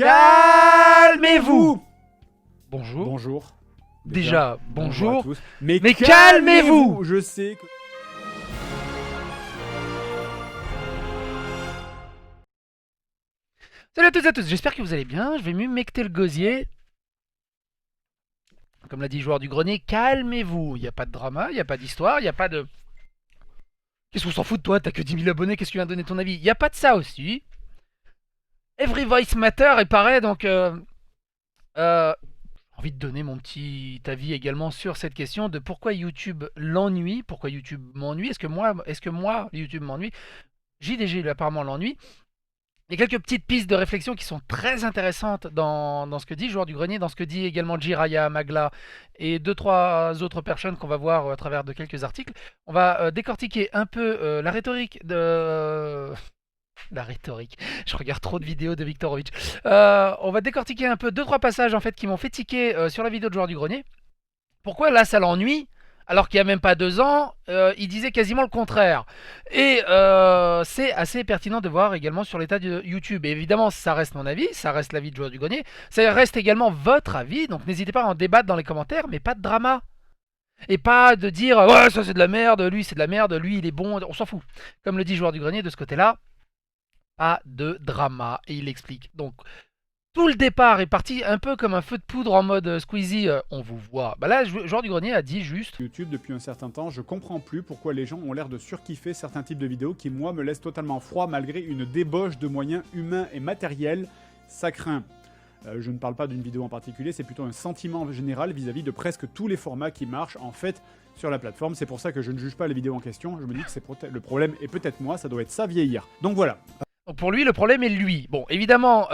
Calmez-vous. Bonjour. Bonjour. Déjà, bonjour. À tous. Mais calmez-vous. Je sais que... Salut à toutes et à tous, j'espère que vous allez bien. Je vais m'humecter le gosier. Comme l'a dit le joueur du grenier, calmez-vous. Il n'y a pas de drama, il n'y a pas d'histoire, il n'y a pas de... Qu'est-ce qu'on s'en fout de toi? T'as que 10 000 abonnés, qu'est-ce que tu viens donner ton avis? Il n'y a pas de ça aussi. Every voice matter et pareil, donc... j'ai envie de donner mon petit avis également sur cette question de pourquoi YouTube l'ennuie, pourquoi YouTube m'ennuie. Est-ce que moi, YouTube m'ennuie? JDG, apparemment, l'ennuie. Il y a quelques petites pistes de réflexion qui sont très intéressantes dans ce que dit le joueur du grenier, dans ce que dit également Jiraya, Magla et 2-3 autres personnes qu'on va voir à travers de quelques articles. On va décortiquer un peu la rhétorique de... La rhétorique. Je regarde trop de vidéos de Viktorovitch. On va décortiquer un peu 2-3 passages en fait qui m'ont fait tiquer sur la vidéo de joueur du grenier. Pourquoi là ça l'ennuie? Alors qu'il n'y a même pas 2 ans, il disait quasiment le contraire. Et c'est assez pertinent de voir également sur l'état de YouTube. Et évidemment, ça reste mon avis, ça reste l'avis de joueur du grenier, ça reste également votre avis. Donc n'hésitez pas à en débattre dans les commentaires, mais pas de drama. Et pas de dire ouais, ça c'est de la merde, lui c'est de la merde, lui il est bon, on s'en fout. Comme le dit joueur du grenier de ce côté-là, pas de drama. Et il explique. Donc tout le départ est parti un peu comme un feu de poudre en mode Squeezie, on vous voit. Bah là, joueur du grenier a dit juste... YouTube depuis un certain temps, je comprends plus pourquoi les gens ont l'air de surkiffer certains types de vidéos qui, moi, me laissent totalement froid malgré une débauche de moyens humains et matériels. Ça craint. Je ne parle pas d'une vidéo en particulier, c'est plutôt un sentiment général vis-à-vis de presque tous les formats qui marchent en fait sur la plateforme. C'est pour ça que je ne juge pas les vidéos en question, je me dis que le problème est peut-être moi, ça doit être ça vieillir. Donc voilà. Donc pour lui, le problème est lui. Bon, évidemment,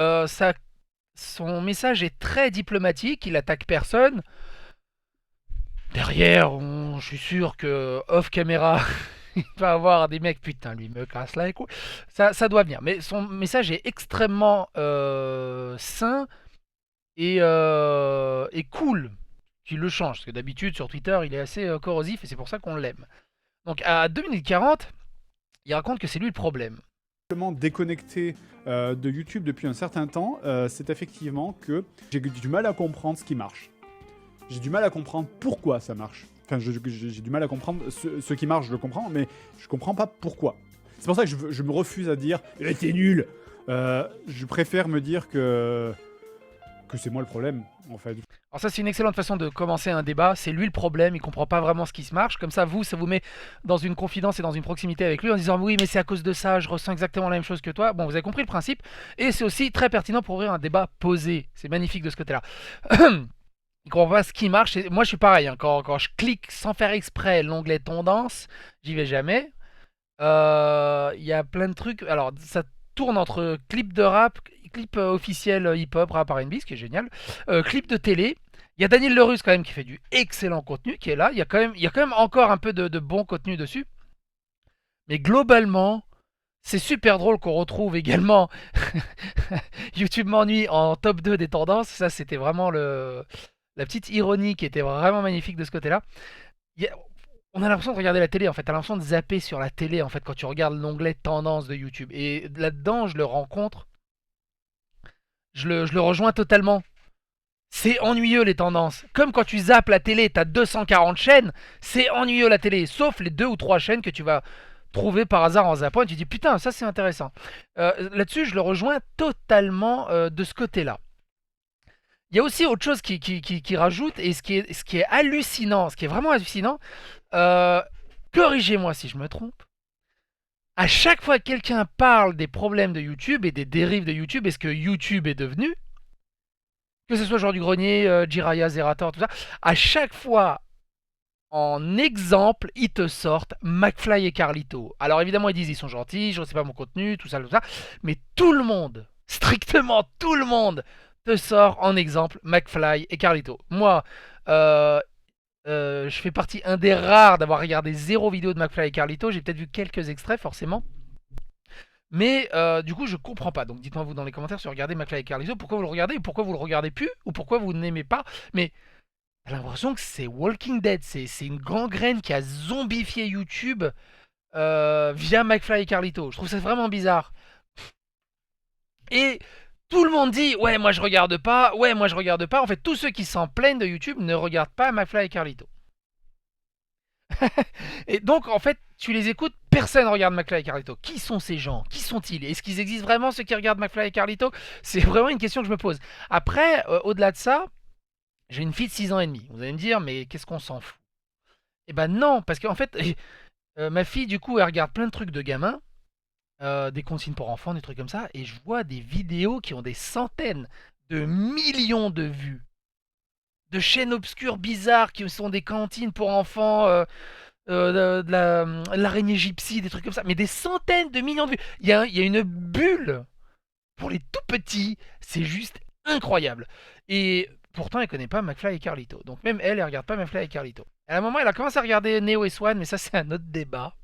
son message est très diplomatique, il attaque personne. Derrière, je suis sûr que off caméra, il va avoir des mecs, putain, lui me casse la couille. Ça doit venir. Mais son message est extrêmement sain et cool. Qu'il le change, parce que d'habitude sur Twitter, il est assez corrosif et c'est pour ça qu'on l'aime. Donc à 2 minutes 40, il raconte que c'est lui le problème. Déconnecté de YouTube depuis un certain temps, c'est effectivement que j'ai du mal à comprendre ce qui marche. J'ai du mal à comprendre pourquoi ça marche. Enfin, j'ai du mal à comprendre ce qui marche, je le comprends, mais je comprends pas pourquoi. C'est pour ça que je me refuse à dire « t'es nul !» Je préfère me dire que c'est moi le problème, en fait. Alors ça, c'est une excellente façon de commencer un débat. C'est lui le problème, il comprend pas vraiment ce qui se marche. Comme ça vous met dans une confidence et dans une proximité avec lui en disant oui, mais c'est à cause de ça, je ressens exactement la même chose que toi. Bon, vous avez compris le principe. Et c'est aussi très pertinent pour ouvrir un débat posé. C'est magnifique de ce côté-là. Il comprend pas ce qui marche. Moi, je suis pareil. Hein. Quand je clique sans faire exprès l'onglet tendance, j'y vais jamais. Il y a plein de trucs. Alors, ça tourne entre clip de rap, clip officiel hip-hop, rap R&B, ce qui est génial, clip de télé. Il y a Daniel Lerus quand même qui fait du excellent contenu, qui est là. Il y a quand même encore un peu de bon contenu dessus. Mais globalement, c'est super drôle qu'on retrouve également YouTube m'ennuie en top 2 des tendances. Ça, c'était vraiment la petite ironie qui était vraiment magnifique de ce côté-là. On a l'impression de regarder la télé en fait, t'as l'impression de zapper sur la télé en fait quand tu regardes l'onglet tendance de YouTube. Et là-dedans, je le rencontre, je le rejoins totalement. C'est ennuyeux les tendances. Comme quand tu zappes la télé, t'as 240 chaînes, c'est ennuyeux la télé. Sauf les 2 ou 3 chaînes que tu vas trouver par hasard en zappant et tu dis putain, ça c'est intéressant. Là-dessus, je le rejoins totalement de ce côté-là. Il y a aussi autre chose qui rajoute, et ce qui est hallucinant, ce qui est vraiment hallucinant, corrigez-moi si je me trompe, à chaque fois que quelqu'un parle des problèmes de YouTube et des dérives de YouTube et ce que YouTube est devenu, que ce soit genre du grenier, Jiraya, Zerator, tout ça, à chaque fois, en exemple, ils te sortent McFly et Carlito. Alors évidemment, ils disent ils sont gentils, je ne sais pas mon contenu, tout ça, mais tout le monde, strictement tout le monde, te sort en exemple McFly et Carlito. Moi, je fais partie un des rares d'avoir regardé 0 vidéo de McFly et Carlito. J'ai peut-être vu quelques extraits forcément. Mais du coup je comprends pas. Donc dites-moi vous dans les commentaires si vous regardez McFly et Carlito, pourquoi vous le regardez, ou pourquoi vous le regardez plus, ou pourquoi vous n'aimez pas. Mais j'ai l'impression que c'est Walking Dead. C'est une gangrène qui a zombifié YouTube via McFly et Carlito. Je trouve ça vraiment bizarre. Et Tout le monde dit ouais moi je regarde pas, ouais moi je regarde pas. En fait tous ceux qui s'en plaignent de YouTube ne regardent pas McFly et Carlito. Et donc en fait tu les écoutes, personne regarde McFly et Carlito. Qui sont ces gens? Qui sont-ils? Est-ce qu'ils existent vraiment ceux qui regardent McFly et Carlito? C'est vraiment une question que je me pose. Après, au-delà de ça, j'ai une fille de 6 ans et demi. Vous allez me dire mais qu'est-ce qu'on s'en fout? Eh ben non, parce qu'en fait ma fille du coup elle regarde plein de trucs de gamins. Des consignes pour enfants, des trucs comme ça, et je vois des vidéos qui ont des centaines de millions de vues, de chaînes obscures bizarres qui sont des cantines pour enfants, l'araignée gypsy, des trucs comme ça, mais des centaines de millions de vues. Il y a une bulle pour les tout petits, c'est juste incroyable. Et pourtant, elle connaît pas McFly et Carlito, donc même elle regarde pas McFly et Carlito. À un moment, elle a commencé à regarder Neo et Swan, mais ça, c'est un autre débat.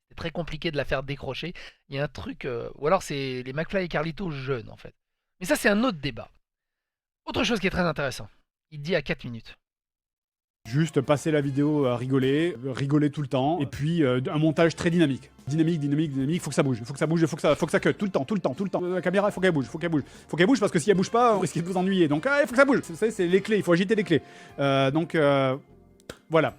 C'est très compliqué de la faire décrocher. Il y a un truc. Ou alors c'est les McFly et Carlito jeunes en fait. Mais ça c'est un autre débat. Autre chose qui est très intéressant. Il dit à 4 minutes. Juste passer la vidéo à rigoler, rigoler tout le temps, et puis un montage très dynamique. Dynamique, faut que ça bouge, faut que ça cut, tout le temps. La caméra, faut qu'elle bouge, faut qu'elle bouge parce que si elle bouge pas, on risque de vous ennuyer. Donc il faut que ça bouge. Vous savez, c'est les clés, il faut agiter les clés. Voilà.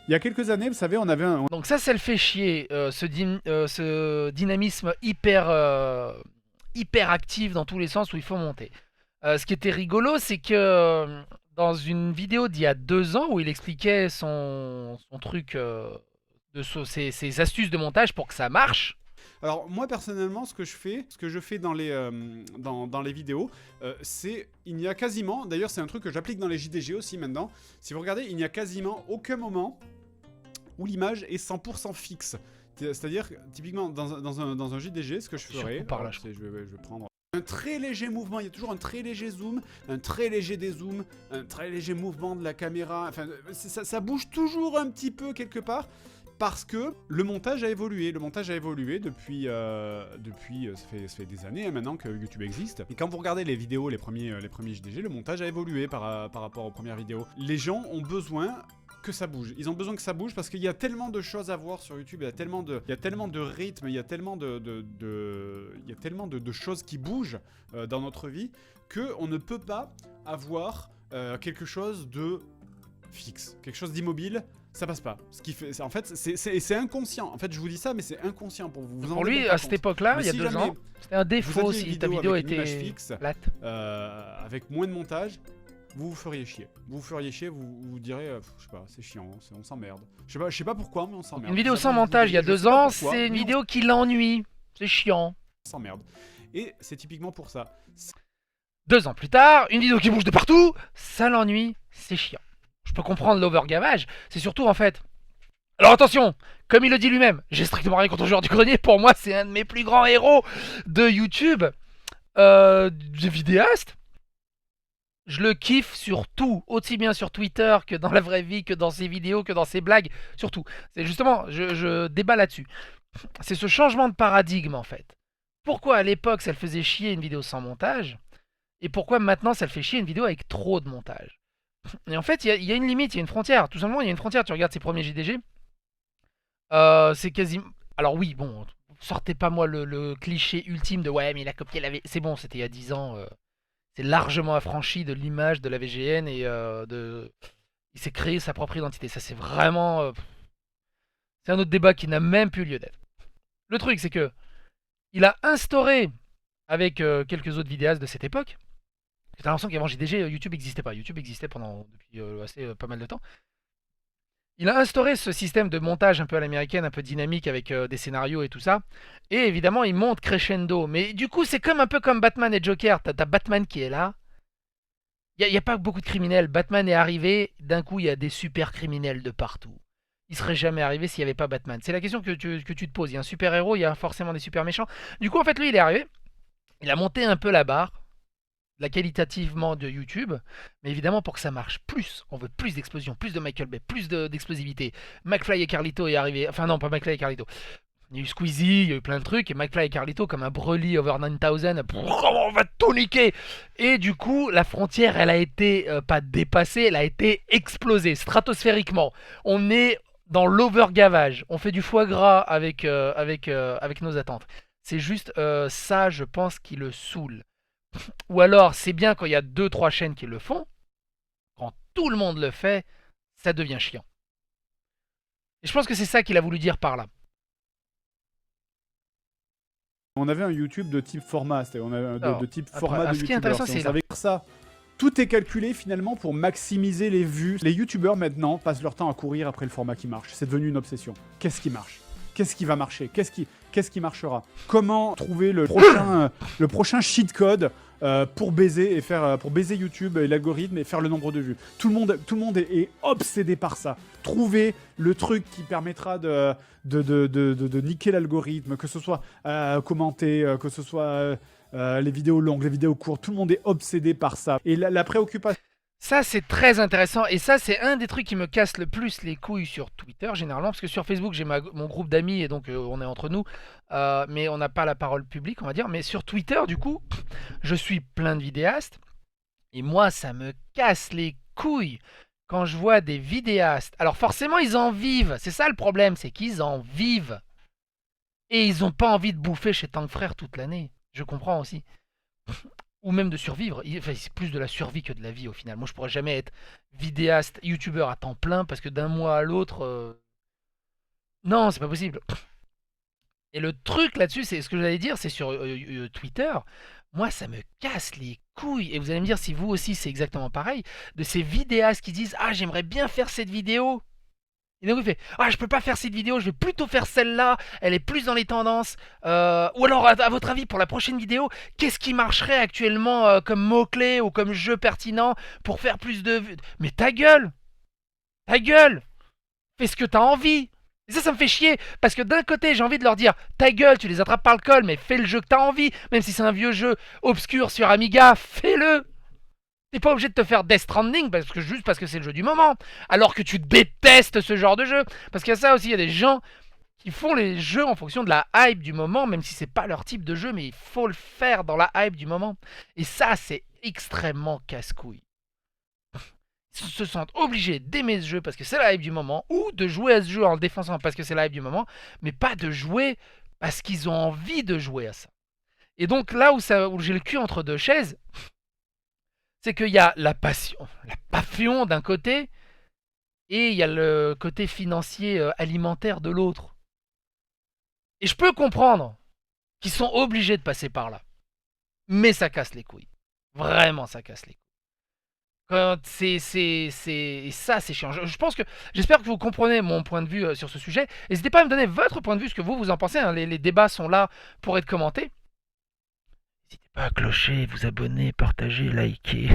Il y a quelques années, vous savez, on avait un... Donc ça le fait chier, ce dynamisme hyper actif dans tous les sens où il faut monter. Ce qui était rigolo, c'est que dans une vidéo d'il y a 2 ans où il expliquait son truc, ses astuces de montage pour que ça marche. Alors moi personnellement, ce que je fais dans les vidéos, c'est, il n'y a quasiment, d'ailleurs c'est un truc que j'applique dans les JDG aussi maintenant, si vous regardez, il n'y a quasiment aucun moment où l'image est 100% fixe. C'est-à-dire, typiquement, dans un JDG, ce que je ferais, je vais prendre un très léger mouvement, il y a toujours un très léger zoom, un très léger dézoom, un très léger mouvement de la caméra, enfin, ça bouge toujours un petit peu quelque part, parce que le montage a évolué. Le montage a évolué depuis ça fait des années maintenant que YouTube existe. Et quand vous regardez les vidéos, les premiers JDG, le montage a évolué par rapport aux premières vidéos. Les gens ont besoin que ça bouge. Ils ont besoin que ça bouge parce qu'il y a tellement de choses à voir sur YouTube, il y a tellement de rythme, il y a tellement de choses qui bougent dans notre vie qu'on ne peut pas avoir quelque chose de fixe, quelque chose d'immobile. Ça passe pas. Ce qui fait, en fait, c'est inconscient. En fait, je vous dis ça, mais c'est inconscient pour vous. Pour lui, à cette époque-là, il y a 2 ans, c'était un défaut si ta vidéo était fixe, plate. Avec moins de montage. Vous feriez chier. Vous vous direz, je sais pas, c'est chiant, on s'emmerde. Je sais pas pourquoi, mais on s'emmerde. Une vidéo sans montage il y a 2 ans, c'est une vidéo qui l'ennuie. C'est chiant. On s'emmerde. Et c'est typiquement pour ça. 2 ans plus tard, une vidéo qui bouge de partout, ça l'ennuie, c'est chiant. Je peux comprendre l'overgamage, c'est surtout en fait... Alors attention, comme il le dit lui-même, j'ai strictement rien contre le joueur du grenier, pour moi c'est un de mes plus grands héros de YouTube, de vidéaste. Je le kiffe sur tout, aussi bien sur Twitter que dans la vraie vie, que dans ses vidéos, que dans ses blagues, surtout. C'est justement, je débat là-dessus. C'est ce changement de paradigme en fait. Pourquoi à l'époque ça le faisait chier une vidéo sans montage, et pourquoi maintenant ça le fait chier une vidéo avec trop de montage. Et en fait, il y a une limite, il y a une frontière. Tout simplement, il y a une frontière. Tu regardes ses premiers JDG, c'est quasiment... Alors oui, bon, sortez pas moi le cliché ultime de ouais, mais il a copié la... C'est bon, c'était il y a 10 ans... C'est largement affranchi de l'image de la VGN et il s'est créé sa propre identité. Ça, c'est vraiment... c'est un autre débat qui n'a même plus lieu d'être. Le truc, c'est que il a instauré, avec quelques autres vidéastes de cette époque, t'as l'impression qu'avant JDG, YouTube n'existait pas. YouTube existait depuis pas mal de temps. Il a instauré ce système de montage un peu à l'américaine, un peu dynamique avec des scénarios et tout ça. Et évidemment, il monte crescendo. Mais du coup, c'est un peu comme Batman et Joker. T'as Batman qui est là. Il n'y a pas beaucoup de criminels. Batman est arrivé. D'un coup, il y a des super criminels de partout. Il serait jamais arrivé s'il n'y avait pas Batman. C'est la question que tu te poses. Il y a un super héros, il y a forcément des super méchants. Du coup, en fait, lui, il est arrivé. Il a monté un peu la barre. Qualitativement de YouTube, mais évidemment pour que ça marche plus, on veut plus d'explosion, plus de Michael Bay, plus d'explosivité. McFly et Carlito est arrivé, enfin non, pas McFly et Carlito. Il y a eu Squeezie, il y a eu plein de trucs, et McFly et Carlito comme un Broly over 9000, on va tout niquer. Et du coup, la frontière, elle a été pas dépassée, elle a été explosée stratosphériquement. On est dans l'overgavage, on fait du foie gras avec nos attentes. C'est juste ça, je pense, qui le saoule. Ou alors, c'est bien quand il y a 2-3 chaînes qui le font. Quand tout le monde le fait, ça devient chiant. Et je pense que c'est ça qu'il a voulu dire par là. On avait un YouTube de type format, c'est-à-dire Alors, de type après, format de ce qui est YouTubeur. intéressant, Si c'est on savait que ça. Tout est calculé finalement pour maximiser les vues. Les youtubeurs maintenant passent leur temps à courir après le format qui marche. C'est devenu une obsession. Qu'est-ce qui marche? Qu'est-ce qui va marcher? Qu'est-ce qui marchera? Comment trouver le prochain cheat code pour baiser et faire pour baiser YouTube et l'algorithme et faire le nombre de vues? Tout le monde est obsédé par ça. Trouver le truc qui permettra de niquer l'algorithme, que ce soit commenter, que ce soit les vidéos longues, les vidéos courtes, tout le monde est obsédé par ça. Et la préoccupation... Ça, c'est très intéressant. Et ça, c'est un des trucs qui me casse le plus les couilles sur Twitter, généralement. Parce que sur Facebook, j'ai mon groupe d'amis et donc on est entre nous. Mais on n'a pas la parole publique, on va dire. Mais sur Twitter, du coup, je suis plein de vidéastes. Et moi, ça me casse les couilles quand je vois des vidéastes. Alors forcément, ils en vivent. C'est ça le problème, c'est qu'ils en vivent. Et ils n'ont pas envie de bouffer chez Tank Frère toute l'année. Je comprends aussi. Ou même de survivre. Enfin, c'est plus de la survie que de la vie au final. Moi, je pourrais jamais être vidéaste, youtubeur à temps plein parce que d'un mois à l'autre, non, c'est pas possible. Et le truc là-dessus, c'est ce que j'allais dire, c'est sur Twitter. Moi, ça me casse les couilles. Et vous allez me dire si vous aussi c'est exactement pareil. De ces vidéastes qui disent ah j'aimerais bien faire cette vidéo. Et donc il fait ah je peux pas faire cette vidéo, je vais plutôt faire celle-là, elle est plus dans les tendances. Ou alors à votre avis pour la prochaine vidéo, qu'est-ce qui marcherait actuellement comme mot-clé ou comme jeu pertinent pour faire plus de vues? Mais ta gueule! Ta gueule! Fais ce que t'as envie! Et ça me fait chier, parce que d'un côté j'ai envie de leur dire ta gueule, tu les attrapes par le col, mais fais le jeu que t'as envie, même si c'est un vieux jeu obscur sur Amiga, fais-le! T'es pas obligé de te faire Death Stranding juste parce que c'est le jeu du moment. Alors que tu détestes ce genre de jeu. Parce qu'il y a ça aussi, il y a des gens qui font les jeux en fonction de la hype du moment, même si c'est pas leur type de jeu, mais il faut le faire dans la hype du moment. Et ça, c'est extrêmement casse-couille. Ils se sentent obligés d'aimer ce jeu parce que c'est la hype du moment, ou de jouer à ce jeu en le défensant parce que c'est la hype du moment, mais pas de jouer parce qu'ils ont envie de jouer à ça. Et donc là où j'ai le cul entre deux chaises, c'est qu'il y a la passion d'un côté, et il y a le côté financier alimentaire de l'autre. Et je peux comprendre qu'ils sont obligés de passer par là. Mais ça casse les couilles. Vraiment, ça casse les couilles. Quand ça, c'est chiant. J'espère que vous comprenez mon point de vue sur ce sujet. N'hésitez pas à me donner votre point de vue, ce que vous en pensez. Hein. Les débats sont là pour être commentés. N'hésitez pas à clocher, vous abonner, partager, liker.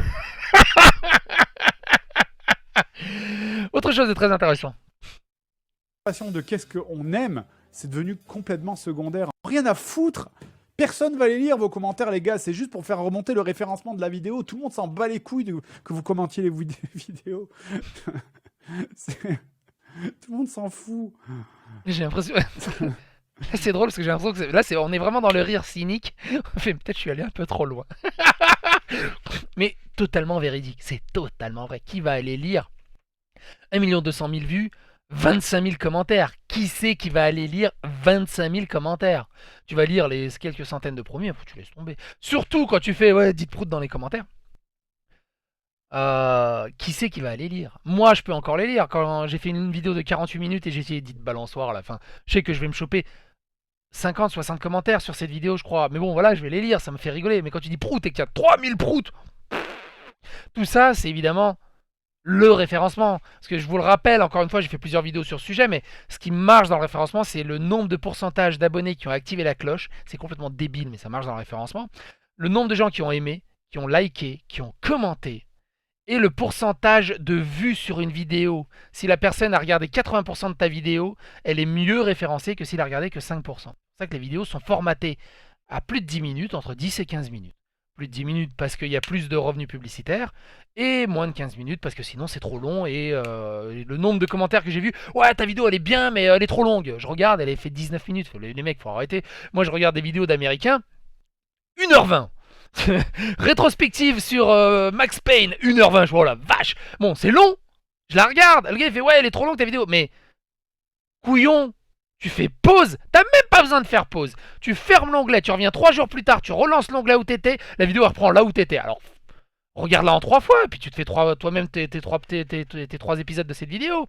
Autre chose de très intéressant. De qu'est-ce qu'on aime, c'est devenu complètement secondaire. Rien à foutre. Personne va les lire vos commentaires, les gars. C'est juste pour faire remonter le référencement de la vidéo. Tout le monde s'en bat les couilles que vous commentiez les vidéos. Tout le monde s'en fout. J'ai l'impression. C'est drôle parce que j'ai l'impression que là, on est vraiment dans le rire cynique. Peut-être je suis allé un peu trop loin. Mais totalement véridique. C'est totalement vrai. Qui va aller lire 1 200 000 vues, 25 000 commentaires? Qui c'est qui va aller lire 25 000 commentaires? Tu vas lire les quelques centaines de premiers, tu laisses tomber. Surtout quand tu fais ouais, dites prout dans les commentaires. Qui c'est qui va aller lire? Moi, je peux encore les lire. Quand j'ai fait une vidéo de 48 minutes et j'ai essayé de dire balançoire à la fin, je sais que je vais me choper 50, 60 commentaires sur cette vidéo, je crois. Mais bon, voilà, je vais les lire, ça me fait rigoler. Mais quand tu dis prout et qu'il y a 3000 proutes, tout ça, c'est évidemment le référencement. Parce que je vous le rappelle, encore une fois, j'ai fait plusieurs vidéos sur ce sujet, mais ce qui marche dans le référencement, c'est le nombre de pourcentage d'abonnés qui ont activé la cloche. C'est complètement débile, mais ça marche dans le référencement. Le nombre de gens qui ont aimé, qui ont liké, qui ont commenté. Et le pourcentage de vues sur une vidéo. Si la personne a regardé 80% de ta vidéo, elle est mieux référencée que s'il a regardé que 5%. C'est pour ça que les vidéos sont formatées à plus de 10 minutes, entre 10 et 15 minutes. Plus de 10 minutes parce qu'il y a plus de revenus publicitaires, et moins de 15 minutes parce que sinon c'est trop long, et le nombre de commentaires que j'ai vu, ouais ta vidéo elle est bien mais elle est trop longue. Je regarde, elle est fait 19 minutes, les mecs faut arrêter. Moi je regarde des vidéos d'américains, 1h20. Rétrospective sur Max Payne, 1h20, je vois, oh la vache. Bon, c'est long, je la regarde. Le gars il fait, ouais, elle est trop longue ta vidéo. Mais, couillon, Tu fais pause, t'as même pas besoin de faire pause. Tu fermes l'onglet, tu reviens 3 jours plus tard, tu relances l'onglet où t'étais, la vidéo elle reprend là où t'étais. Alors, regarde-la en 3 fois, et puis tu te fais toi-même tes 3 épisodes de cette vidéo.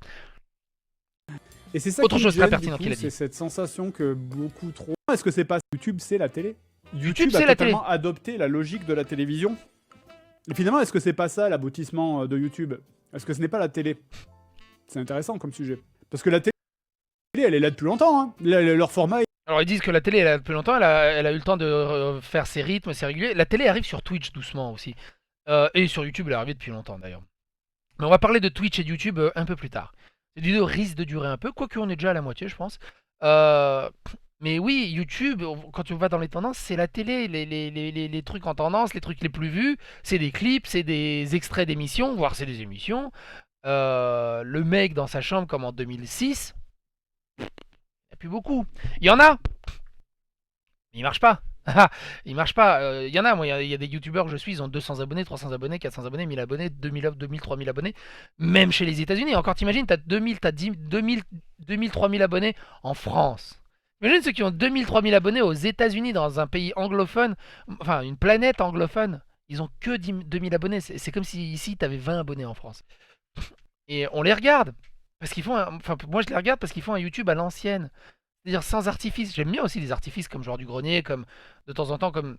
Et c'est ça Autre qui me chose très gêne, pertinente du qu'il coup, a dit. c'est cette sensation que beaucoup trop... Est-ce que c'est pas YouTube, c'est la télé? YouTube, a c'est la télé. totalement adopté la logique de la télévision. Et finalement, est-ce que c'est pas ça l'aboutissement de YouTube? Est-ce que ce n'est pas la télé? C'est intéressant comme sujet. Parce que la télé, elle est là depuis longtemps. Hein. Leur format est... Alors ils disent que la télé elle a depuis longtemps, elle a eu le temps de faire ses rythmes, ses réguliers. La télé arrive sur Twitch doucement aussi. Et sur YouTube elle est arrivée depuis longtemps d'ailleurs. Mais on va parler de Twitch et de YouTube un peu plus tard. Cette vidéo risque de durer un peu, quoique on est déjà à la moitié je pense. Mais oui, YouTube, quand tu vas dans les tendances, c'est la télé, les trucs en tendance, les trucs les plus vus, c'est des clips, c'est des extraits d'émissions, voire c'est des émissions. Le mec dans sa chambre comme en 2006, il n'y a plus beaucoup. Il y en a, mais il marche pas. Il marche pas. Il y en a, moi, il y a des youtubeurs que je suis, ils ont 200 abonnés, 300 abonnés, 400 abonnés, 1000 abonnés, 2000, 2000, 3000 abonnés. Même chez les États-Unis. Encore, t'imagines, t'as 2000, t'as 10, 2000, 2000, 3000 abonnés en France. Imagine ceux qui ont 2000, 3000 abonnés aux États-Unis, dans un pays anglophone, enfin une planète anglophone. Ils ont que 2000 abonnés. C'est comme si ici, t'avais 20 abonnés en France. Et on les regarde. Parce qu'ils font enfin, moi, je les regarde parce qu'ils font un YouTube à l'ancienne. C'est-à-dire sans artifice. J'aime bien aussi les artifices comme Joueur du Grenier, comme de temps en temps comme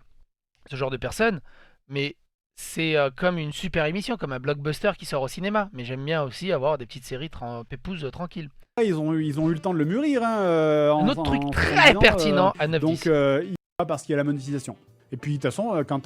ce genre de personnes. Mais c'est comme une super émission, comme un blockbuster qui sort au cinéma. Mais j'aime bien aussi avoir des petites séries pépouses tranquilles. Ils ont eu le temps de le mûrir. Hein, Un autre truc très pertinent à 9-10. Donc, pas parce qu'il y a la monétisation. Et puis, de toute façon, quand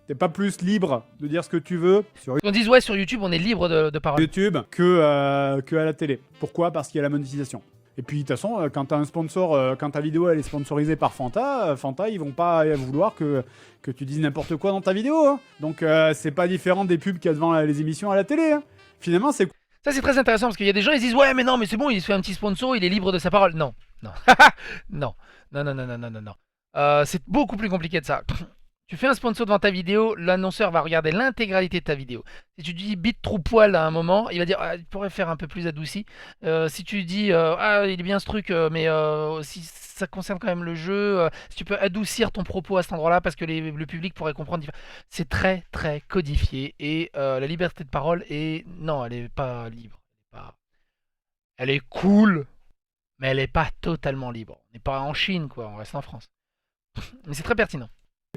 t'es pas plus libre de dire ce que tu veux sur On dit ouais, sur YouTube, on est libre de parole. YouTube que à la télé. Pourquoi? Parce qu'il y a la monétisation. Et puis, de toute façon, quand t'as un sponsor, quand ta vidéo elle est sponsorisée par Fanta, Fanta, ils vont pas vouloir que tu dises n'importe quoi dans ta vidéo. Hein. Donc, c'est pas différent des pubs qu'il y a devant les émissions à la télé. Hein. Finalement, c'est... Ça, c'est très intéressant parce qu'il y a des gens, ils disent ouais, mais non, mais c'est bon, il se fait un petit sponsor, il est libre de sa parole. Non, non, non, non, non, non, non, non, non, non. C'est beaucoup plus compliqué de ça. Tu fais un sponsor devant ta vidéo, l'annonceur va regarder l'intégralité de ta vidéo. Si tu dis bite trou poil à un moment, il va dire ah, il pourrait faire un peu plus adouci. Si tu dis ah il est bien ce truc, mais si ça concerne quand même le jeu, si tu peux adoucir ton propos à cet endroit-là parce que le public pourrait comprendre. C'est très très codifié et la liberté de parole est non, elle est pas libre. Elle est cool, mais elle est pas totalement libre. On n'est pas en Chine quoi, on reste en France. Mais c'est très pertinent.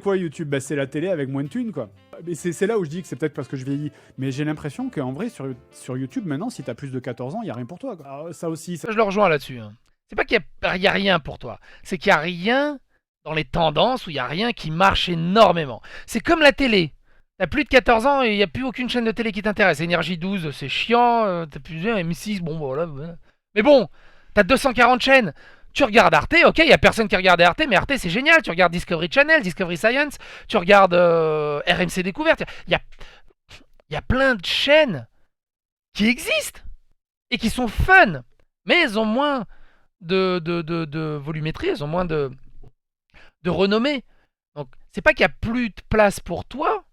Quoi YouTube? Bah, c'est la télé avec moins de thunes, quoi. Mais c'est là où je dis que c'est peut-être parce que je vieillis. Mais j'ai l'impression qu'en vrai, sur YouTube, maintenant, si t'as plus de 14 ans, il n'y a rien pour toi. Quoi. Alors, ça aussi... Ça... Je le rejoins là-dessus. Hein. C'est pas qu'il y a rien pour toi. C'est qu'il y a rien dans les tendances où il y a rien qui marche énormément. C'est comme la télé. T'as plus de 14 ans et il n'y a plus aucune chaîne de télé qui t'intéresse. Énergie 12, c'est chiant. T'as plus de M6, bon, voilà. Mais bon, t'as 240 chaînes. Tu regardes Arte, ok, il n'y a personne qui regarde Arte, mais Arte c'est génial. Tu regardes Discovery Channel, Discovery Science, tu regardes RMC Découverte. Il y a plein de chaînes qui existent et qui sont fun, mais elles ont moins de volumétrie, elles ont moins de renommée. Donc c'est pas qu'il y a plus de place pour toi,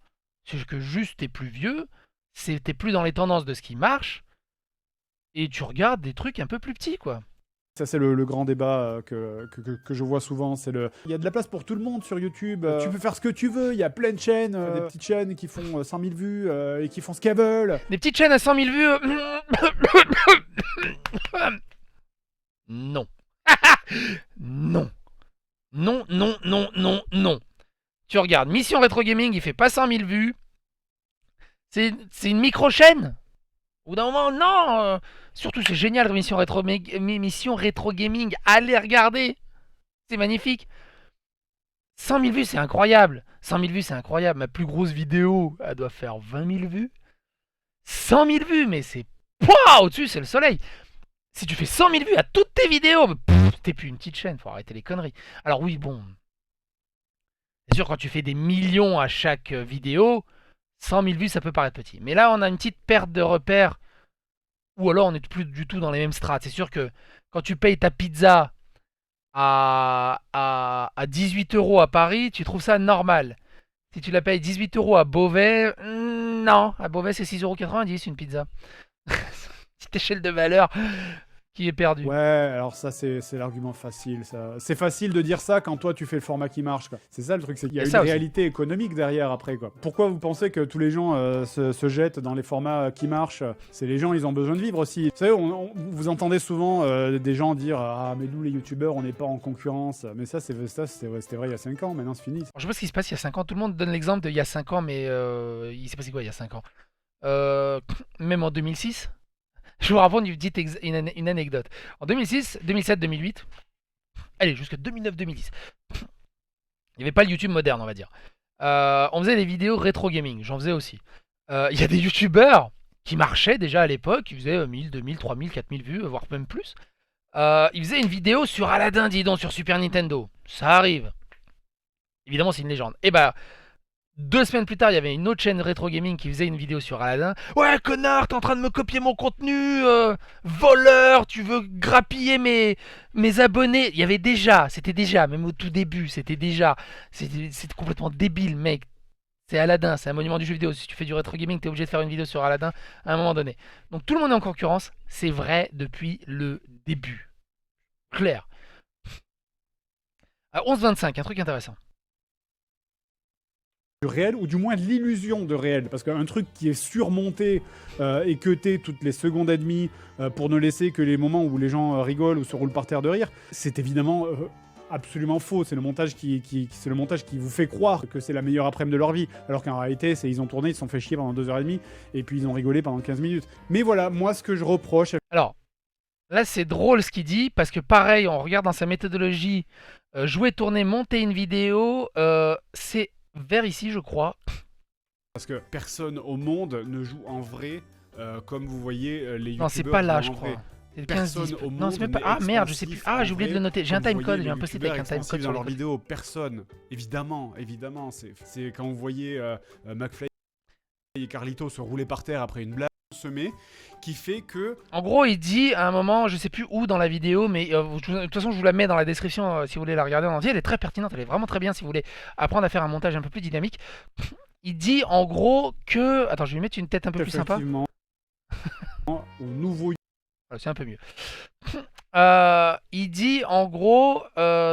c'est que juste t'es plus vieux, t'es plus dans les tendances de ce qui marche, et tu regardes des trucs un peu plus petits quoi. Ça, c'est le grand débat que je vois souvent. C'est il y a de la place pour tout le monde sur YouTube. Tu peux faire ce que tu veux. Il y a plein de chaînes. Des petites chaînes qui font 100 000 vues et qui font ce qu'elles veulent. Des petites chaînes à 100 000 vues. Non. Non. Non, non, non, non, non. Tu regardes Mission Retro Gaming, il fait pas 100 000 vues. C'est une micro-chaîne. Au bout d'un moment, non. Surtout, c'est génial, Mission Retro Gaming. Allez regarder. C'est magnifique. 100 000 vues, c'est incroyable. 100 000 vues, c'est incroyable. Ma plus grosse vidéo, elle doit faire 20 000 vues. 100 000 vues, mais c'est... Pouah, au-dessus, c'est le soleil. Si tu fais 100 000 vues à toutes tes vidéos, t'es plus une petite chaîne, faut arrêter les conneries. Alors oui, bon... C'est sûr, quand tu fais des millions à chaque vidéo, 100 000 vues, ça peut paraître petit. Mais là, on a une petite perte de repères. Ou alors, on n'est plus du tout dans les mêmes strates. C'est sûr que quand tu payes ta pizza à 18 € à Paris, tu trouves ça normal. Si tu la payes 18 € à Beauvais, non. À Beauvais, c'est 6,90 € une pizza. Petite échelle de valeur. qui est perdu. Ouais, alors ça, c'est l'argument facile. Ça. C'est facile de dire ça quand toi, tu fais le format qui marche. Quoi. C'est ça le truc, c'est qu'il y a Et une ça aussi. réalité économique derrière après. Quoi. Pourquoi vous pensez que tous les gens se jettent dans les formats qui marchent? C'est les gens, ils ont besoin de vivre aussi. Vous savez, vous entendez souvent des gens dire « Ah, mais nous, les youtubeurs, on n'est pas en concurrence. » Mais ça, c'était vrai il y a 5 ans. Maintenant, c'est fini. Alors, je sais pas ce qui se passe il y a 5 ans. Tout le monde donne l'exemple d'il y a 5 ans, mais il s'est passé quoi il y a 5 ans? Même en 2006. Je vous raconte une anecdote. En 2006, 2007, 2008, allez, jusqu'à 2009-2010, il n'y avait pas le YouTube moderne, on va dire. On faisait des vidéos rétro gaming, j'en faisais aussi. Il y a des youtubeurs qui marchaient déjà à l'époque, qui faisaient 1000, 2000, 3000, 4000 vues, voire même plus. Ils faisaient une vidéo sur Aladdin, dis donc, sur Super Nintendo. Ça arrive. Évidemment, c'est une légende. Et bah, 2 semaines plus tard, il y avait une autre chaîne rétro gaming qui faisait une vidéo sur Aladdin. Ouais, connard, t'es en train de me copier mon contenu, voleur, tu veux grappiller mes abonnés. Il y avait déjà, c'était déjà, même au tout début, c'était complètement débile, mec. C'est Aladdin, c'est un monument du jeu vidéo. Si tu fais du rétro gaming, t'es obligé de faire une vidéo sur Aladdin à un moment donné. Donc tout le monde est en concurrence, c'est vrai depuis le début. Clair. À 11h25, un truc intéressant. Du réel, ou du moins de l'illusion de réel. Parce qu'un truc qui est surmonté et cuté toutes les secondes et demie pour ne laisser que les moments où les gens rigolent ou se roulent par terre de rire, c'est évidemment absolument faux. C'est le montage c'est le montage qui vous fait croire que c'est la meilleure après-midi de leur vie. Alors qu'en réalité, ils ont tourné, ils se sont fait chier pendant 2h30 et puis ils ont rigolé pendant 15 minutes. Mais voilà, moi, ce que je reproche... Alors, là, c'est drôle ce qu'il dit, parce que pareil, on regarde dans sa méthodologie, jouer, tourner, monter une vidéo, c'est vers ici, je crois. Parce que personne au monde ne joue en vrai comme vous voyez les youtubeurs. Non, c'est pas là, je jouent en crois. vrai. C'est Personne 15, au non, c'est même monde pas. Ah n'est merde, je sais plus. expansif Ah, en j'ai oublié de vrai, le noter. J'ai un comme vous timecode, voyez j'ai un les post-it youtubeurs avec un timecode expansifs sur dans le leurs côté. vidéos. Personne, évidemment, c'est quand vous voyez McFly et Carlito se rouler par terre après une blague semée, qui fait que... En gros, il dit à un moment, je sais plus où dans la vidéo, mais de toute façon, je vous la mets dans la description si vous voulez la regarder en entier. Elle est très pertinente, elle est vraiment très bien si vous voulez apprendre à faire un montage un peu plus dynamique. Il dit en gros que. Attends, je vais lui mettre une tête un peu plus sympa. Effectivement, au nouveau... Voilà, c'est un peu mieux. Il dit en gros,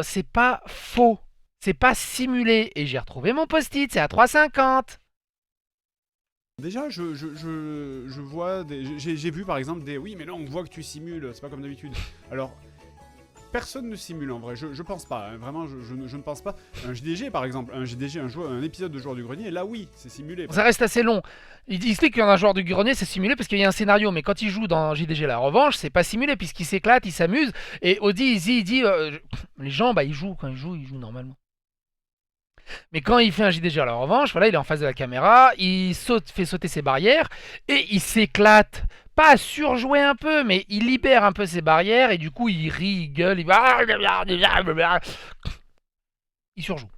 c'est pas faux, c'est pas simulé. Et j'ai retrouvé mon post-it, c'est à 3,50. Déjà, je vois... J'ai vu par exemple des... Oui, mais là on voit que tu simules, c'est pas comme d'habitude. Alors... Personne ne simule en vrai, je pense pas, hein. Vraiment je ne pense pas. Un JDG par exemple, un épisode de Joueur du Grenier, là oui, c'est simulé. Ça reste assez long. Il explique qu'un joueur du grenier c'est simulé parce qu'il y a un scénario, mais quand il joue dans JDG la revanche, c'est pas simulé puisqu'il s'éclate, il s'amuse. Et Audi, il dit les gens, bah ils jouent, quand ils jouent normalement. Mais quand il fait un JDG à la revanche, voilà, il est en face de la caméra, il fait sauter ses barrières et il s'éclate. Pas à surjouer un peu, mais il libère un peu ses barrières et du coup il rit, il gueule, il surjoue.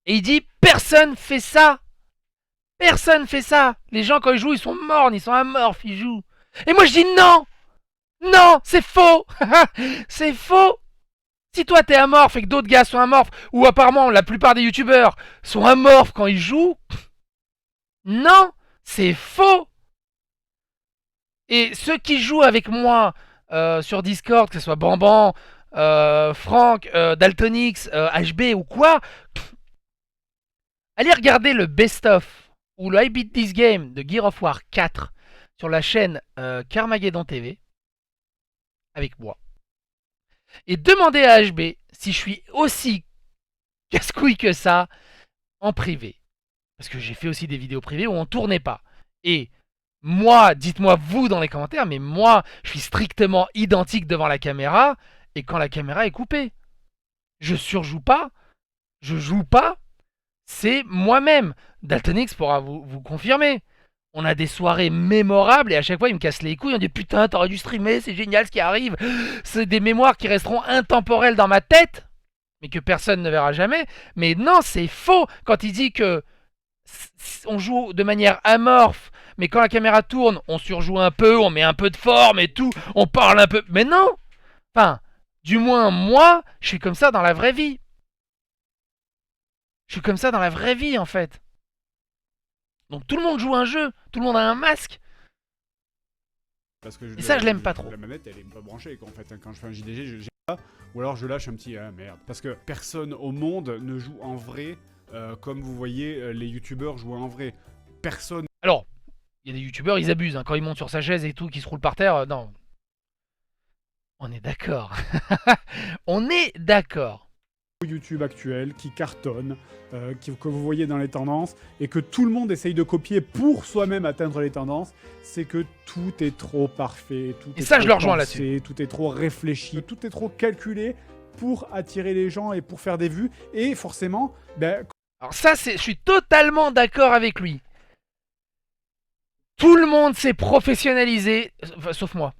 Et il dit personne fait ça. Personne fait ça. Les gens quand ils jouent, ils sont mornes, ils sont amorphes, ils jouent. Et moi je dis non. Non, c'est faux. C'est faux. Si toi t'es amorphe et que d'autres gars sont amorphes, ou apparemment la plupart des youtubeurs sont amorphes quand ils jouent, non, c'est faux. Et ceux qui jouent avec moi sur Discord, que ce soit Bamban, Franck, Daltonix, HB ou quoi, allez regarder le best-of ou le I Beat This Game de Gear of War 4 sur la chaîne Carmageddon TV avec moi. Et demandez à HB si je suis aussi casse-couille que ça en privé. Parce que j'ai fait aussi des vidéos privées où on tournait pas. Et moi, dites-moi vous dans les commentaires, mais moi, je suis strictement identique devant la caméra et quand la caméra est coupée. Je surjoue pas, je joue pas, c'est moi-même. Daltonix pourra vous confirmer. On a des soirées mémorables et à chaque fois il me casse les couilles. On dit putain, t'aurais dû streamer, c'est génial ce qui arrive. C'est des mémoires qui resteront intemporelles dans ma tête, mais que personne ne verra jamais. Mais non, c'est faux quand il dit que on joue de manière amorphe, mais quand la caméra tourne, on surjoue un peu, on met un peu de forme et tout, on parle un peu. Mais non. Enfin, du moins moi, je suis comme ça dans la vraie vie. Je suis comme ça dans la vraie vie en fait. Donc tout le monde joue un jeu, tout le monde a un masque. Parce que Et ça, je l'aime pas trop. La manette, elle est pas branchée, quoi, en fait. Quand je fais un JDG, j'ai pas. Ou alors je lâche un petit merde. Parce que personne au monde ne joue en vrai comme vous voyez les youtubeurs jouer en vrai. Personne. Alors, il y a des youtubeurs, ils abusent. Hein, quand ils montent sur sa chaise et tout, qui se roulent par terre, non. On est d'accord. On est d'accord. YouTube actuel qui cartonne, que vous voyez dans les tendances, et que tout le monde essaye de copier pour soi-même atteindre les tendances, c'est que tout est trop parfait, tout Et est ça, trop je le rejoins pensé, là-dessus. tout est trop réfléchi, tout est trop calculé pour attirer les gens et pour faire des vues, et forcément, ben, Alors ça, je suis totalement d'accord avec lui. Tout le monde s'est professionnalisé, enfin, sauf moi.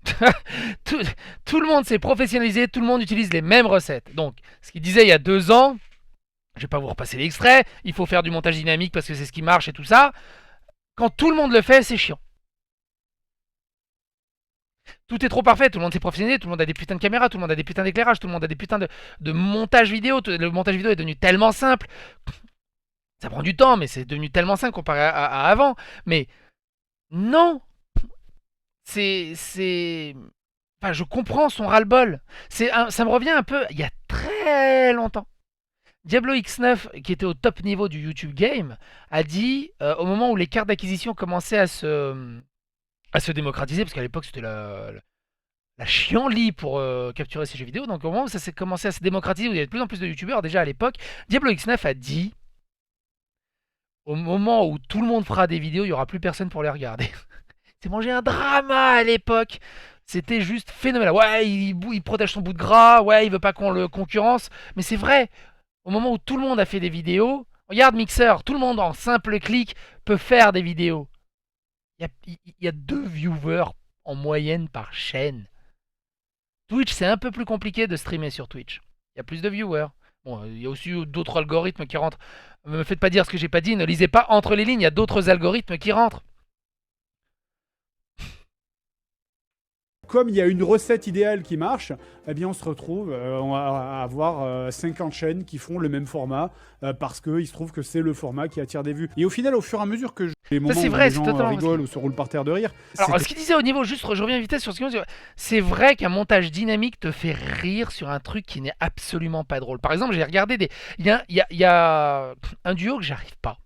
tout le monde s'est professionnalisé, tout le monde utilise les mêmes recettes. Donc, ce qu'il disait il y a 2 ans, je vais pas vous repasser l'extrait, il faut faire du montage dynamique parce que c'est ce qui marche et tout ça. Quand tout le monde le fait, c'est chiant. Tout est trop parfait, tout le monde s'est professionnalisé, tout le monde a des putains de caméras, tout le monde a des putains d'éclairage, tout le monde a des putains de montage vidéo. Le montage vidéo est devenu tellement simple. Ça prend du temps, mais c'est devenu tellement simple comparé à avant. Mais non, c'est... Enfin, je comprends son ras-le-bol. Ça me revient un peu il y a très longtemps. Diablo X9, qui était au top niveau du YouTube Game, a dit, au moment où les cartes d'acquisition commençaient à se démocratiser, parce qu'à l'époque c'était la chienlit pour capturer ces jeux vidéo, donc au moment où ça s'est commencé à se démocratiser, où il y avait de plus en plus de youtubeurs déjà à l'époque, Diablo X9 a dit, au moment où tout le monde fera des vidéos, il n'y aura plus personne pour les regarder. C'est mangé un drama à l'époque. C'était juste phénoménal. Ouais, il protège son bout de gras, ouais, il veut pas qu'on le concurrence, mais c'est vrai. Au moment où tout le monde a fait des vidéos, regarde Mixer, tout le monde en simple clic peut faire des vidéos. Il y a 2 viewers en moyenne par chaîne. Twitch, c'est un peu plus compliqué de streamer sur Twitch. Il y a plus de viewers. Bon, il y a aussi d'autres algorithmes qui rentrent. Ne me faites pas dire ce que j'ai pas dit, ne lisez pas entre les lignes, il y a d'autres algorithmes qui rentrent. comme il y a une recette idéale qui marche, eh bien on se retrouve à avoir 50 chaînes qui font le même format parce qu'il se trouve que c'est le format qui attire des vues. Et au final, au fur et à mesure que les moments c'est où vrai, les c'est gens totalement rigolent ou se roulent par terre de rire... Alors, ce qu'il disait au niveau, juste je reviens vite sur ce qu'il dit, c'est vrai qu'un montage dynamique te fait rire sur un truc qui n'est absolument pas drôle. Par exemple, j'ai regardé des... Il y a un duo que j'arrive pas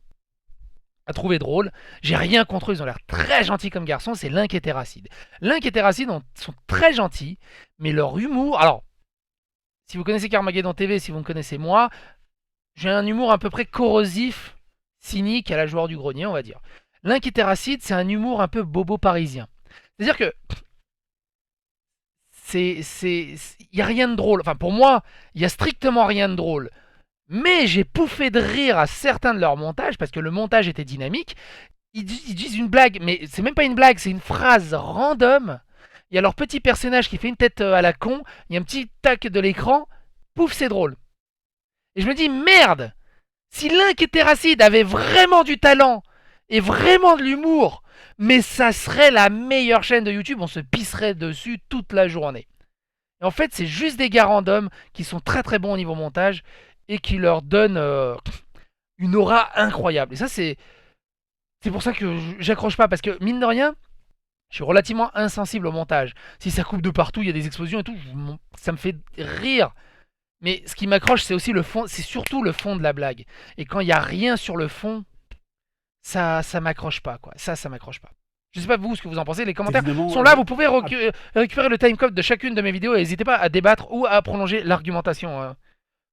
à trouver drôle. J'ai rien contre eux, ils ont l'air très gentils comme garçons, c'est Link et Terracide. Link et Terracide sont très gentils, mais leur humour... Alors, si vous connaissez Carmageddon TV, si vous me connaissez moi, j'ai un humour à peu près corrosif, cynique à la joueur du grenier, on va dire. Link et Terracide, c'est un humour un peu bobo parisien. C'est-à-dire que il y a rien de drôle. Enfin, pour moi, il y a strictement rien de drôle. Mais j'ai pouffé de rire à certains de leurs montages parce que le montage était dynamique. Ils disent une blague, mais c'est même pas une blague, c'est une phrase random. Il y a leur petit personnage qui fait une tête à la con. Il y a un petit tac de l'écran. Pouf, c'est drôle. Et je me dis, merde, si Link et Terracide avaient vraiment du talent et vraiment de l'humour, mais ça serait la meilleure chaîne de YouTube, on se pisserait dessus toute la journée. Et en fait, c'est juste des gars random qui sont très très bons au niveau montage et qui leur donnent une aura incroyable. Et ça, c'est pour ça que j'accroche pas, parce que mine de rien, je suis relativement insensible au montage. Si ça coupe de partout, il y a des explosions et tout, ça me fait rire. Mais ce qui m'accroche, c'est aussi le fond, c'est surtout le fond de la blague. Et quand il n'y a rien sur le fond, ça m'accroche pas, quoi. Ça m'accroche pas. Je sais pas vous ce que vous en pensez, les commentaires sont là, vous pouvez récupérer le timecode de chacune de mes vidéos et n'hésitez pas à débattre ou à prolonger l'argumentation.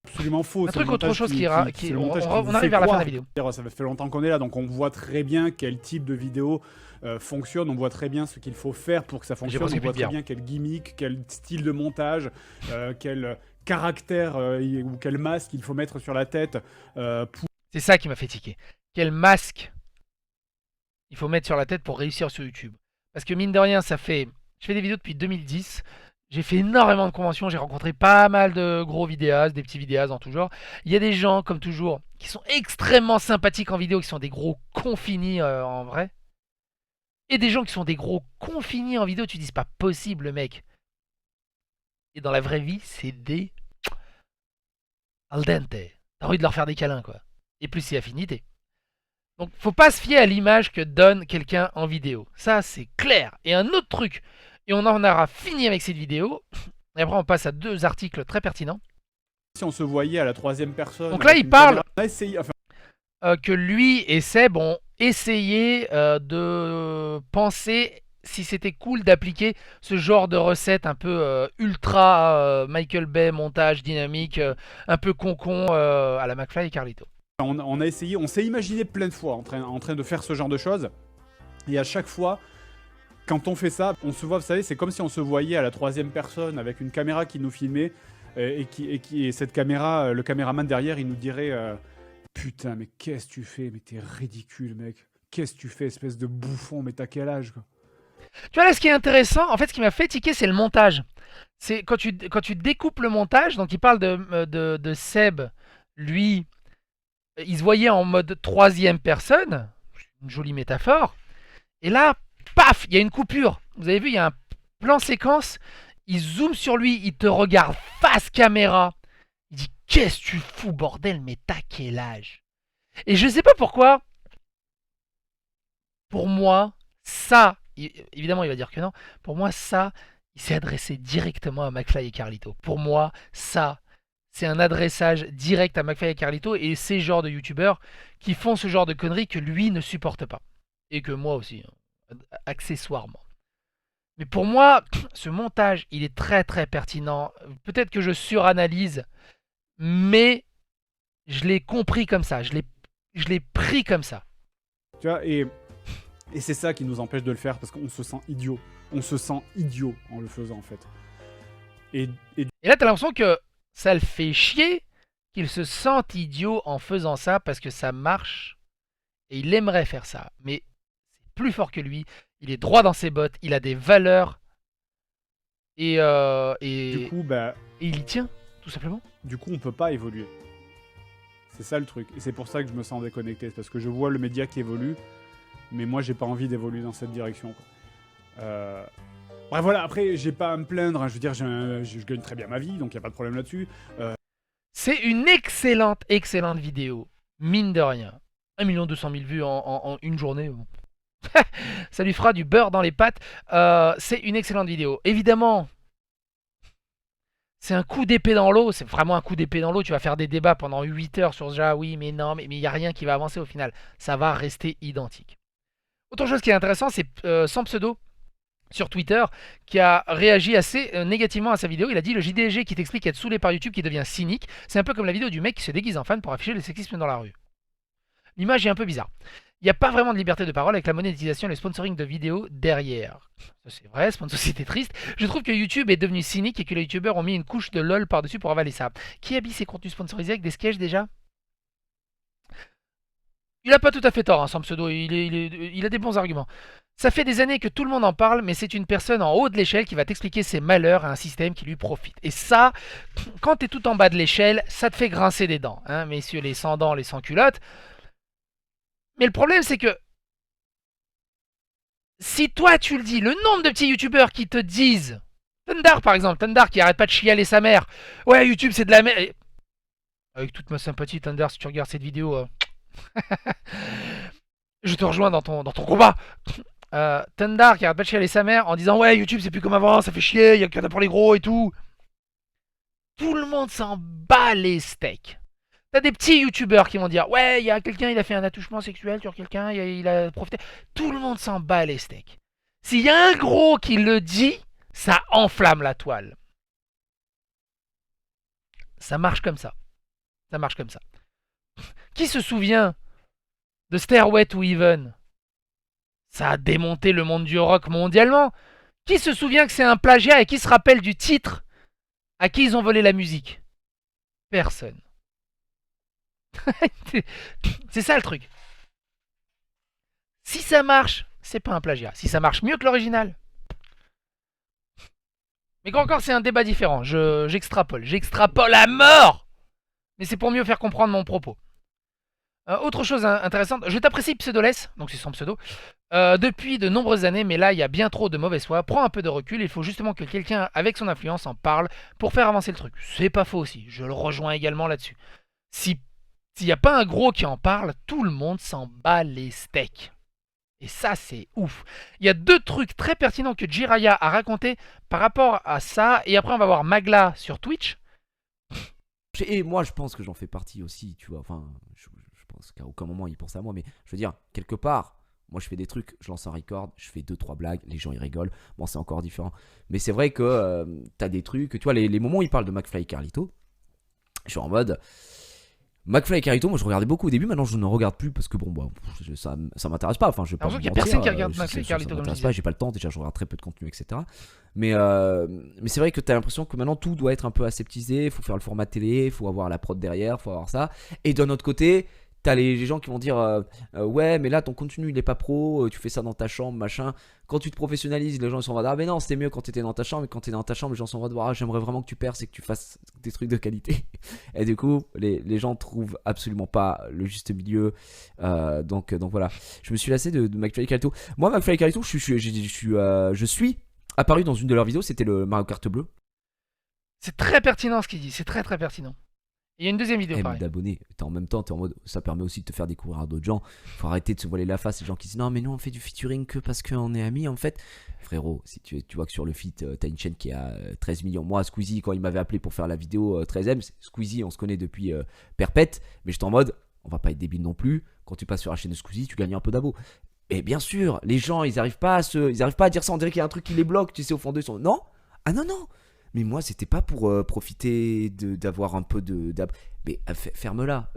Absolument faux. Un truc autre chose qui on arrive vers la fin de la vidéo. Ça fait longtemps qu'on est là, donc on voit très bien quel type de vidéo fonctionne, on voit très bien ce qu'il faut faire pour que ça fonctionne, on voit très bien quel gimmick, quel style de montage, quel caractère ou quel masque il faut mettre sur la tête pour... C'est ça qui m'a fait tiquer. Quel masque il faut mettre sur la tête pour réussir sur YouTube. Parce que mine de rien, je fais des vidéos depuis 2010. J'ai fait énormément de conventions, j'ai rencontré pas mal de gros vidéastes, des petits vidéastes en tout genre. Il y a des gens, comme toujours, qui sont extrêmement sympathiques en vidéo, qui sont des gros confinis en vrai. Et des gens qui sont des gros confinis en vidéo, tu dis c'est pas possible, mec. Et dans la vraie vie, c'est des al dente. T'as envie de leur faire des câlins, quoi. Et plus c'est affinité. Donc faut pas se fier à l'image que donne quelqu'un en vidéo. Ça, c'est clair. Et un autre truc, Et on en aura fini avec cette vidéo. Et après, on passe à 2 articles très pertinents. Si on se voyait à la troisième personne Donc là, avec il une parle caméra, on a essayé. Enfin, que lui et Seb ont essayé de penser si c'était cool d'appliquer ce genre de recette un peu ultra Michael Bay, montage dynamique, un peu con à la McFly et Carlito. on a essayé, on s'est imaginé plein de fois en train de faire ce genre de choses. Et à chaque fois, quand on fait ça, on se voit, vous savez, c'est comme si on se voyait à la troisième personne avec une caméra qui nous filmait et cette caméra, le caméraman derrière, il nous dirait putain, mais qu'est-ce que tu fais? Mais t'es ridicule, mec. Qu'est-ce que tu fais, espèce de bouffon? Mais t'as quel âge, quoi? Tu vois là, ce qui est intéressant, en fait, ce qui m'a fait tiquer, c'est le montage. C'est quand tu découpes le montage, donc il parle de Seb, lui, il se voyait en mode troisième personne, une jolie métaphore, et là, paf, il y a une coupure. Vous avez vu, il y a un plan séquence, il zoome sur lui, il te regarde face caméra, il dit qu'est-ce que tu fous bordel, mais t'as quel âge? Et je sais pas pourquoi, pour moi, ça, évidemment il va dire que non, pour moi ça, il s'est adressé directement à McFly et Carlito. Pour moi, ça, c'est un adressage direct à McFly et Carlito et ces genres de youtubeurs qui font ce genre de conneries que lui ne supporte pas. Et que moi aussi, hein, accessoirement. Mais pour moi, ce montage, il est très très pertinent. Peut-être que je suranalyse, mais je l'ai compris comme ça. Je l'ai pris comme ça. Tu vois, et c'est ça qui nous empêche de le faire parce qu'on se sent idiot. On se sent idiot en le faisant, en fait. Et Et là, t'as l'impression que ça le fait chier qu'il se sente idiot en faisant ça parce que ça marche et il aimerait faire ça. Mais c'est plus fort que lui. Il est droit dans ses bottes. Il a des valeurs et, euh, du et, coup, bah, et il y tient, tout simplement. du coup, on peut pas évoluer. C'est ça le truc. Et c'est pour ça que je me sens déconnecté. C'est parce que je vois le média qui évolue, mais moi, j'ai pas envie d'évoluer dans cette direction, quoi. Bref, voilà, après, j'ai pas à me plaindre, hein. Je veux dire, je gagne très bien ma vie, donc il a pas de problème là-dessus. C'est une excellente, excellente vidéo. Mine de rien. 1 200 000 vues en une journée. Ça lui fera du beurre dans les pattes. C'est une excellente vidéo. Évidemment, c'est un coup d'épée dans l'eau. C'est vraiment un coup d'épée dans l'eau. Tu vas faire des débats pendant 8 heures sur ça. Oui, mais non, mais il n'y a rien qui va avancer au final. Ça va rester identique. Autre chose qui est intéressant, c'est Sans Pseudo sur Twitter qui a réagi assez négativement à sa vidéo. Il a dit le JDG qui t'explique être saoulé par YouTube qui devient cynique. C'est un peu comme la vidéo du mec qui se déguise en fan pour afficher le sexisme dans la rue. L'image est un peu bizarre. Il n'y a pas vraiment de liberté de parole avec la monétisation et le sponsoring de vidéos derrière. Ça c'est vrai, c'est pas une société triste. Je trouve que YouTube est devenu cynique et que les youtubeurs ont mis une couche de lol par-dessus pour avaler ça. Qui habille ses contenus sponsorisés avec des sketchs déjà? Il a pas tout à fait tort, hein, Sans Pseudo, il a des bons arguments. Ça fait des années que tout le monde en parle, mais c'est une personne en haut de l'échelle qui va t'expliquer ses malheurs à un système qui lui profite. Et ça, quand t'es tout en bas de l'échelle, ça te fait grincer des dents, hein, messieurs les sans dents, les sans culottes. Mais le problème, c'est que si toi tu le dis, le nombre de petits youtubeurs qui te disent, Tundar par exemple, Tundar qui arrête pas de chialer sa mère, ouais, YouTube c'est de la merde. Avec toute ma sympathie, Tundar, si tu regardes cette vidéo, je te rejoins dans ton combat. Tundar qui arrête pas de chialer sa mère en disant ouais, YouTube c'est plus comme avant, ça fait chier, il y a que pour les gros et tout. Tout le monde s'en bat les steaks. T'as des petits youtubeurs qui vont dire ouais, il y a quelqu'un, il a fait un attouchement sexuel sur quelqu'un, il a profité. Tout le monde s'en bat les steaks. S'il y a un gros qui le dit, ça enflamme la toile. Ça marche comme ça. Ça marche comme ça. Qui se souvient de Stairway to Heaven? Ça a démonté le monde du rock mondialement. Qui se souvient que c'est un plagiat et qui se rappelle du titre à qui ils ont volé la musique? Personne. C'est ça le truc. Si ça marche, c'est pas un plagiat. Si ça marche mieux que l'original. Mais encore, c'est un débat différent. J'extrapole. J'extrapole à mort. Mais c'est pour mieux faire comprendre mon propos. Autre chose intéressante, je t'apprécie Pseudoless, donc c'est son pseudo, depuis de nombreuses années, mais là il y a bien trop de mauvaise foi. Prends un peu de recul, il faut justement que quelqu'un avec son influence en parle pour faire avancer le truc. C'est pas faux aussi, je le rejoins également là-dessus. S'il n'y a pas un gros qui en parle, tout le monde s'en bat les steaks. Et ça, c'est ouf. Il y a deux trucs très pertinents que Jiraya a raconté par rapport à ça. Et après, on va voir Magla sur Twitch. Et moi, je pense que j'en fais partie aussi, tu vois. Enfin, je pense qu'à aucun moment il pense à moi, mais je veux dire, quelque part, moi je fais des trucs, je lance un record, je fais 2-3 blagues, les gens ils rigolent. Bon, c'est encore différent. Mais c'est vrai que t'as des trucs, tu vois, les moments où il parle de McFly et Carlito, je suis en mode. McFly et Carlito, moi je regardais beaucoup au début, maintenant je ne regarde plus parce que bon, bah, ça m'intéresse pas. Enfin, je vais pas J'ai vous l'impression qu'il y a mentir, personne qui regarde je McFly sais et que Carlito, ça comme je m'intéresse disais. pas, j'ai pas le temps, déjà je regarde très peu de contenu, etc. Mais c'est vrai que t'as l'impression que maintenant tout doit être un peu aseptisé, il faut faire le format télé, il faut avoir la prod derrière, il faut avoir ça. Et d'un autre côté, t'as les gens qui vont dire ouais, mais là ton contenu il est pas pro, tu fais ça dans ta chambre, machin. Quand tu te professionnalises, les gens ils sont en mode ah, mais non, c'était mieux quand t'étais dans ta chambre, mais quand t'es dans ta chambre, les gens sont en mode ah, j'aimerais vraiment que tu perces et que tu fasses des trucs de qualité. Et du coup, les gens trouvent absolument pas le juste milieu. Donc voilà, je me suis lassé de McFly et Carlito. Moi, McFly et Carlito, je suis apparu dans une de leurs vidéos, c'était le Mario Kart bleu. C'est très pertinent ce qu'il dit, c'est très très pertinent. Et il y a une deuxième vidéo, 1000 pareil. d'abonnés. En même temps, t'es en mode, ça permet aussi de te faire découvrir à d'autres gens. Faut arrêter de se voiler la face. Les gens qui disent non, mais nous on fait du featuring que parce qu'on est amis. En fait, frérot, si tu vois que sur le feat, t'as une chaîne qui a 13 millions. Moi, Squeezie, quand il m'avait appelé pour faire la vidéo 13ème, Squeezie, on se connaît depuis perpète. Mais j'étais en mode, on va pas être débile non plus. Quand tu passes sur la chaîne de Squeezie, tu gagnes un peu d'abo. Et bien sûr, les gens, ils arrivent pas à dire ça. On dirait qu'il y a un truc qui les bloque. Tu sais, au fond d'eux, ils sont non. Ah non, non. Mais moi, c'était pas pour profiter d'avoir un peu de. Mais ferme-la.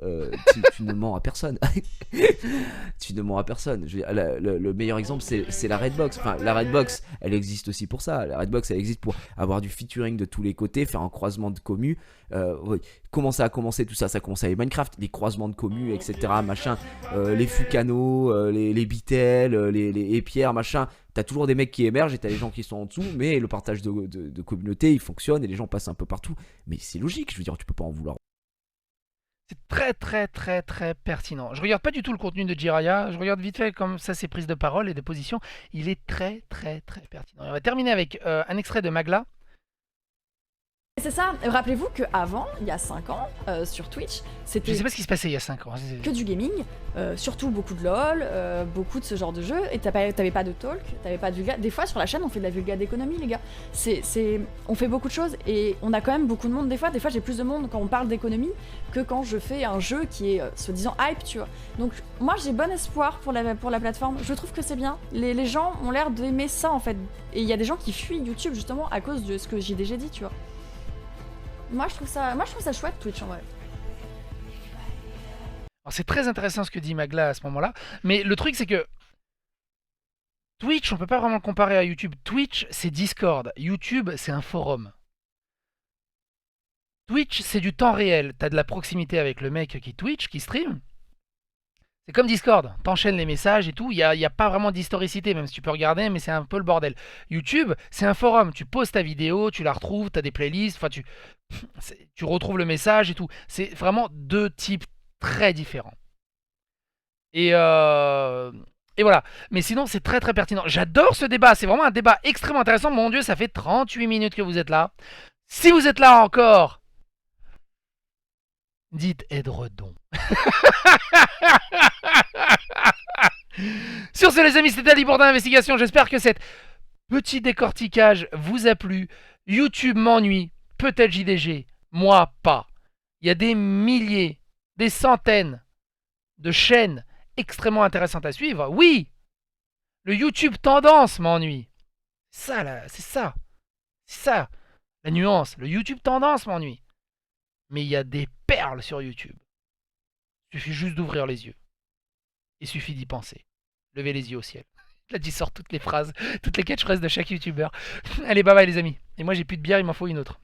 Tu ne mens à personne. Tu ne mens à personne. Le meilleur exemple, c'est la Redbox. Enfin, la Redbox, elle existe aussi pour ça. La Redbox, elle existe pour avoir du featuring de tous les côtés, faire un croisement de commu. Oui. Comment ça a commencé tout ça? Ça a commencé avec Minecraft, les croisements de commu, etc. Machin. Les Fucano, les Bitel, les Pierre, machin. T'as toujours des mecs qui émergent et t'as les gens qui sont en dessous, mais le partage de communauté il fonctionne et les gens passent un peu partout. Mais c'est logique, je veux dire, tu peux pas en vouloir. C'est très très très très pertinent. Je regarde pas du tout le contenu de Jiraya, je regarde vite fait comme ça ses prises de parole et des positions. Il est très très très pertinent. Et on va terminer avec un extrait de Magla. C'est ça, rappelez-vous qu'avant, il y a 5 ans, sur Twitch, Je c'était sais pas ce qui se passait il y a 5 ans. que du gaming, surtout beaucoup de LOL, beaucoup de ce genre de jeux, et t'avais pas de talk, t'avais pas de vulga. Des fois sur la chaîne on fait de la vulga d'économie les gars, on fait beaucoup de choses et on a quand même beaucoup de monde des fois j'ai plus de monde quand on parle d'économie que quand je fais un jeu qui est soi-disant hype, tu vois. Donc moi j'ai bon espoir pour la plateforme, je trouve que c'est bien, les gens ont l'air d'aimer ça en fait, et il y a des gens qui fuient YouTube justement à cause de ce que j'ai déjà dit, tu vois. Moi je trouve ça chouette Twitch en vrai. Alors, c'est très intéressant ce que dit Magla à ce moment-là, mais le truc c'est que Twitch, on peut pas vraiment le comparer à YouTube. Twitch, c'est Discord. YouTube, c'est un forum. Twitch, c'est du temps réel. T'as de la proximité avec le mec qui Twitch, qui stream. C'est comme Discord. T'enchaînes les messages et tout. Il y a pas vraiment d'historicité, même si tu peux regarder, mais c'est un peu le bordel. YouTube, c'est un forum. Tu poses ta vidéo, tu la retrouves, t'as des playlists. Enfin, tu retrouves le message et tout. C'est vraiment deux types très différents. Et voilà. Mais sinon, c'est très très pertinent. J'adore ce débat. C'est vraiment un débat extrêmement intéressant. Mon Dieu, ça fait 38 minutes que vous êtes là. Si vous êtes là encore, dites Edredon. Sur ce, les amis, c'était Ali Bourdin Investigation. J'espère que cet petit décortiquage vous a plu. YouTube m'ennuie. Peut-être JDG. Moi, pas. Il y a des milliers, des centaines de chaînes extrêmement intéressantes à suivre. Oui, le YouTube tendance m'ennuie. Ça, là, c'est ça. C'est ça, la nuance. Le YouTube tendance m'ennuie. Mais il y a des perles sur YouTube. Il suffit juste d'ouvrir les yeux. Il suffit d'y penser. Levez les yeux au ciel. Là, tu sors toutes les phrases, toutes les catchphrases de chaque YouTuber. Allez, bye bye les amis. Et moi, j'ai plus de bière, il m'en faut une autre.